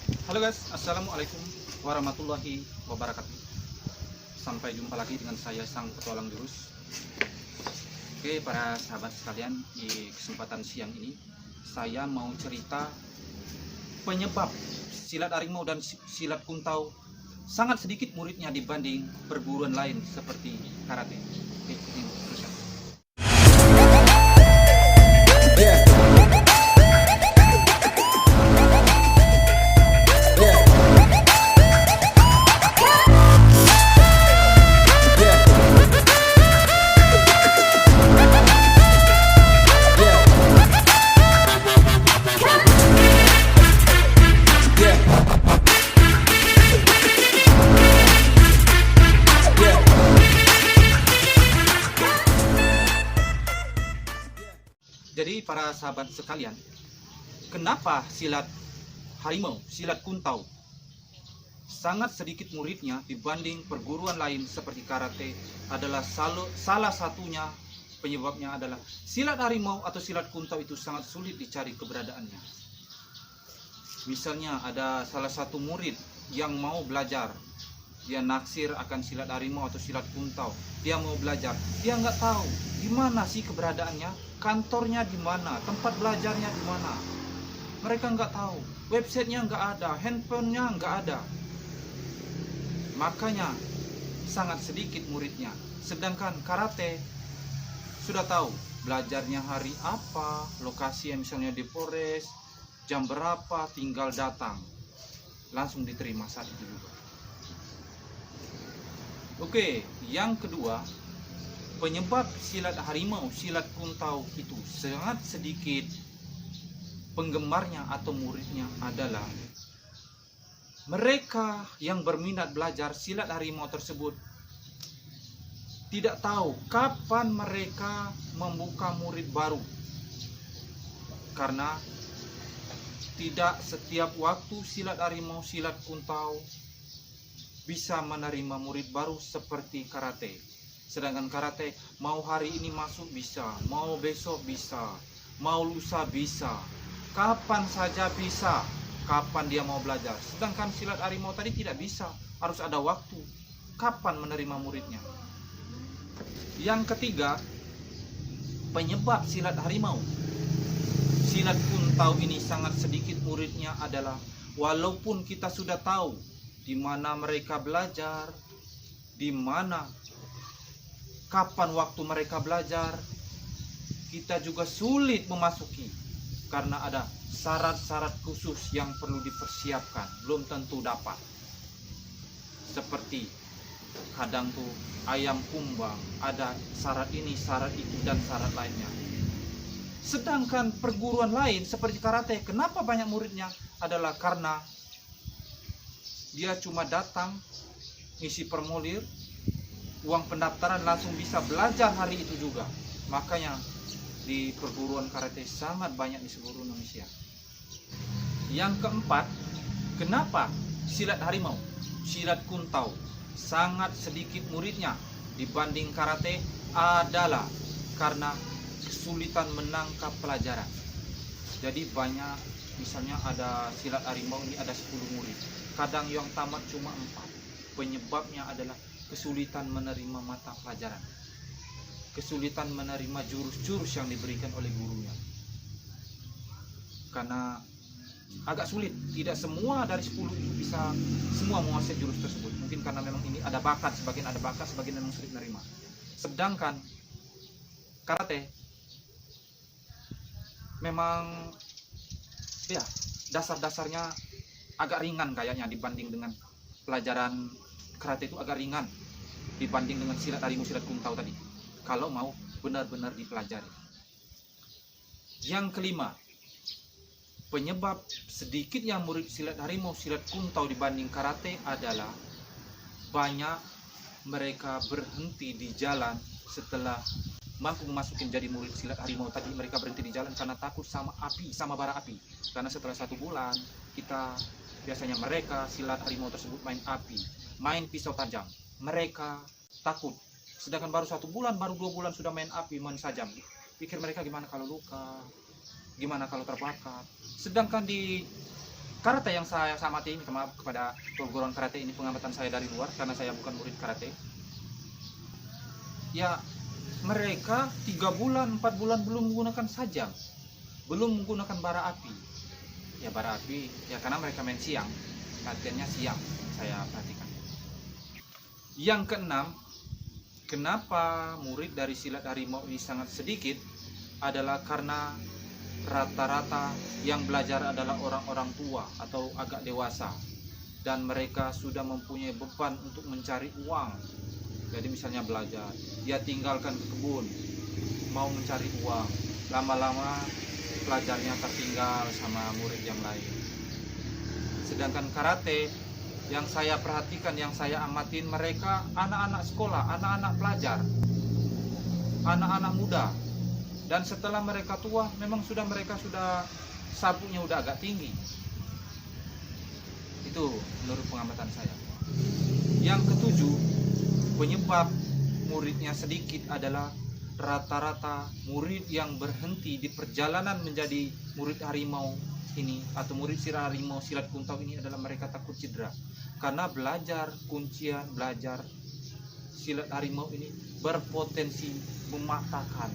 Halo guys, assalamualaikum warahmatullahi wabarakatuh. Sampai jumpa lagi dengan saya Sang Petualang Jurus. Oke, para sahabat sekalian, di kesempatan siang ini saya mau cerita penyebab silat harimau dan silat kuntau sangat sedikit muridnya dibanding perguruan lain seperti karate. Oke, ini teruskan. Jadi para sahabat sekalian, kenapa silat harimau, silat kuntau sangat sedikit muridnya dibanding perguruan lain seperti karate adalah salah satunya penyebabnya adalah silat harimau atau silat kuntau itu sangat sulit dicari keberadaannya. Misalnya ada salah satu murid yang mau belajar, dia naksir akan silat harimau atau silat kuntau, dia mau belajar, dia nggak tahu di mana sih keberadaannya, kantornya di mana, tempat belajarnya di mana. Mereka nggak tahu, websitenya nggak ada, handphonenya nggak ada. Makanya sangat sedikit muridnya. Sedangkan karate sudah tahu belajarnya hari apa, lokasi yang misalnya di Polres, jam berapa, tinggal datang, langsung diterima saat itu juga. Oke, yang kedua, penyebab silat harimau, silat kuntau itu sangat sedikit penggemarnya atau muridnya adalah mereka yang berminat belajar silat harimau tersebut tidak tahu kapan mereka membuka murid baru, karena tidak setiap waktu silat harimau, silat kuntau bisa menerima murid baru seperti karate. Sedangkan karate mau hari ini masuk bisa, mau besok bisa, mau lusa bisa, kapan saja bisa, kapan dia mau belajar. Sedangkan silat harimau tadi tidak bisa, harus ada waktu kapan menerima muridnya. Yang ketiga, penyebab silat harimau, silat kuntau ini sangat sedikit muridnya adalah walaupun kita sudah tahu di mana mereka belajar, di mana kapan waktu mereka belajar, kita juga sulit memasuki karena ada syarat-syarat khusus yang perlu dipersiapkan, belum tentu dapat. Seperti kadang tuh ayam kumbang, ada syarat ini, syarat itu, dan syarat lainnya. Sedangkan perguruan lain seperti karate, kenapa banyak muridnya? Adalah karena dia cuma datang, ngisi formulir, uang pendaftaran, langsung bisa belajar hari itu juga. Makanya di perguruan karate sangat banyak di seluruh Indonesia. Yang keempat, kenapa silat harimau, silat kuntau sangat sedikit muridnya dibanding karate adalah karena kesulitan menangkap pelajaran. Jadi banyak, misalnya ada silat harimau ini ada 10 murid, kadang yang tamat cuma 4. Penyebabnya adalah kesulitan menerima mata pelajaran, kesulitan menerima jurus-jurus yang diberikan oleh gurunya. Karena agak sulit, tidak semua dari 10 itu bisa semua menguasai jurus tersebut. Mungkin karena memang ini ada bakat, sebagian ada bakat, sebagian memang sulit menerima. Sedangkan karate memang ya dasar-dasarnya agak ringan kayaknya dibanding dengan pelajaran karate, itu agak ringan dibanding dengan silat harimau, silat kuntau tadi, kalau mau benar-benar dipelajari. Yang kelima, penyebab sedikitnya murid silat harimau, silat kuntau dibanding karate adalah banyak mereka berhenti di jalan setelah mampu memasukin jadi murid silat harimau tadi. Mereka berhenti di jalan karena takut sama api, sama bara api. Karena setelah 1 bulan kita biasanya mereka silat harimau tersebut main api, main pisau tajam, mereka takut. Sedangkan baru 1 bulan, baru 2 bulan sudah main api, main sajam. Pikir mereka gimana kalau luka, gimana kalau terbakar. Sedangkan di karate yang saya amati, minta maaf kepada perguruan karate ini, pengamatan saya dari luar karena saya bukan murid karate. Ya, mereka 3 bulan, 4 bulan belum menggunakan sajam, belum menggunakan bara api. Ya bara api, ya karena mereka main siang, latihannya siang, saya perhatikan. Yang keenam, kenapa murid dari silat harimau ini sangat sedikit adalah karena rata-rata yang belajar adalah orang-orang tua atau agak dewasa, dan mereka sudah mempunyai beban untuk mencari uang. Jadi misalnya belajar, dia tinggalkan kebun, mau mencari uang, lama-lama pelajarnya tertinggal sama murid yang lain. Sedangkan karate, yang saya perhatikan, yang saya amatin, mereka anak-anak sekolah, anak-anak pelajar, anak-anak muda. Dan setelah mereka tua, memang mereka sudah sabuknya udah agak tinggi. Itu menurut pengamatan saya. Yang ketujuh, penyebab muridnya sedikit adalah rata-rata murid yang berhenti di perjalanan menjadi murid harimau ini atau murid silat harimau silat kuntau ini adalah mereka takut cedera. Karena belajar kuncian, belajar silat harimau ini berpotensi mematahkan,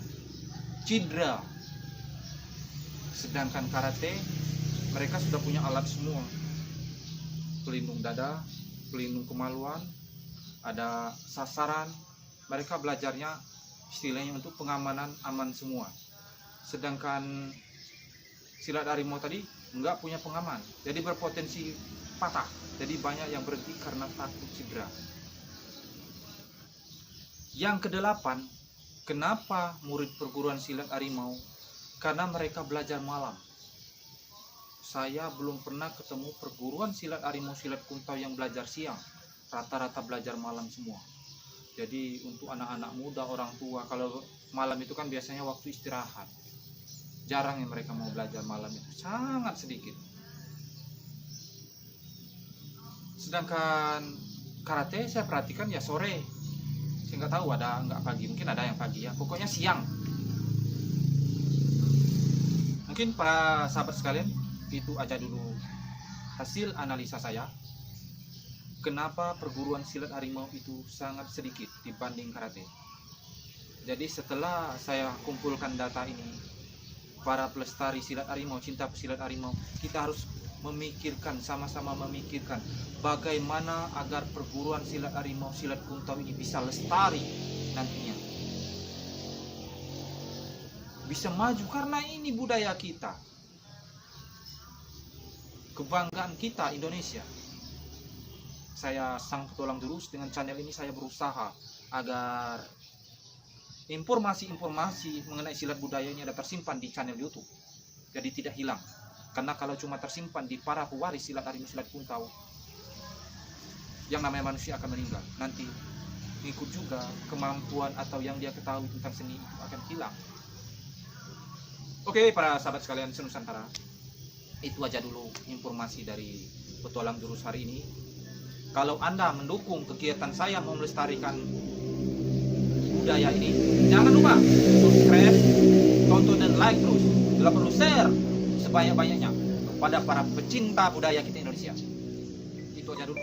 cedera. Sedangkan karate, mereka sudah punya alat semua, pelindung dada, pelindung kemaluan, ada sasaran. Mereka belajarnya istilahnya untuk pengamanan, aman semua. Sedangkan silat harimau tadi enggak punya pengaman, jadi berpotensi patah. Jadi banyak yang berhenti karena takut cedera. Yang kedelapan, kenapa murid perguruan silat harimau? Karena mereka belajar malam. Saya belum pernah ketemu perguruan silat harimau silat kuntau yang belajar siang. Rata-rata belajar malam semua. Jadi untuk anak-anak muda, orang tua, kalau malam itu kan biasanya waktu istirahat. Jarang yang mereka mau belajar malam itu, sangat sedikit. Sedangkan karate saya perhatikan ya sore. Saya nggak tahu ada nggak pagi, mungkin ada yang pagi ya. Pokoknya siang. Mungkin para sahabat sekalian, itu aja dulu hasil analisa saya. Kenapa perguruan silat harimau itu sangat sedikit dibanding karate. Jadi setelah saya kumpulkan data ini, para pelestari silat harimau, cinta pesilat harimau, kita harus memikirkan, sama-sama memikirkan bagaimana agar perguruan silat harimau silat kuntau ini bisa lestari nantinya, bisa maju, karena ini budaya kita, kebanggaan kita Indonesia. Saya sang petualang jurus, dengan channel ini saya berusaha agar informasi-informasi mengenai silat budaya ini ada tersimpan di channel YouTube, jadi tidak hilang. Karena kalau cuma tersimpan di para pewaris silat harimau silat kuntau, yang namanya manusia akan meninggal. Nanti ikut juga kemampuan atau yang dia ketahui tentang seni itu akan hilang. Oke, para sahabat sekalian senusantara, itu aja dulu informasi dari petualang jurus hari ini. Kalau Anda mendukung kegiatan saya mau melestarikan budaya ini, jangan lupa subscribe, tonton dan like terus. Bila perlu share sebanyak-banyaknya kepada para pecinta budaya kita Indonesia. Itu aja dulu.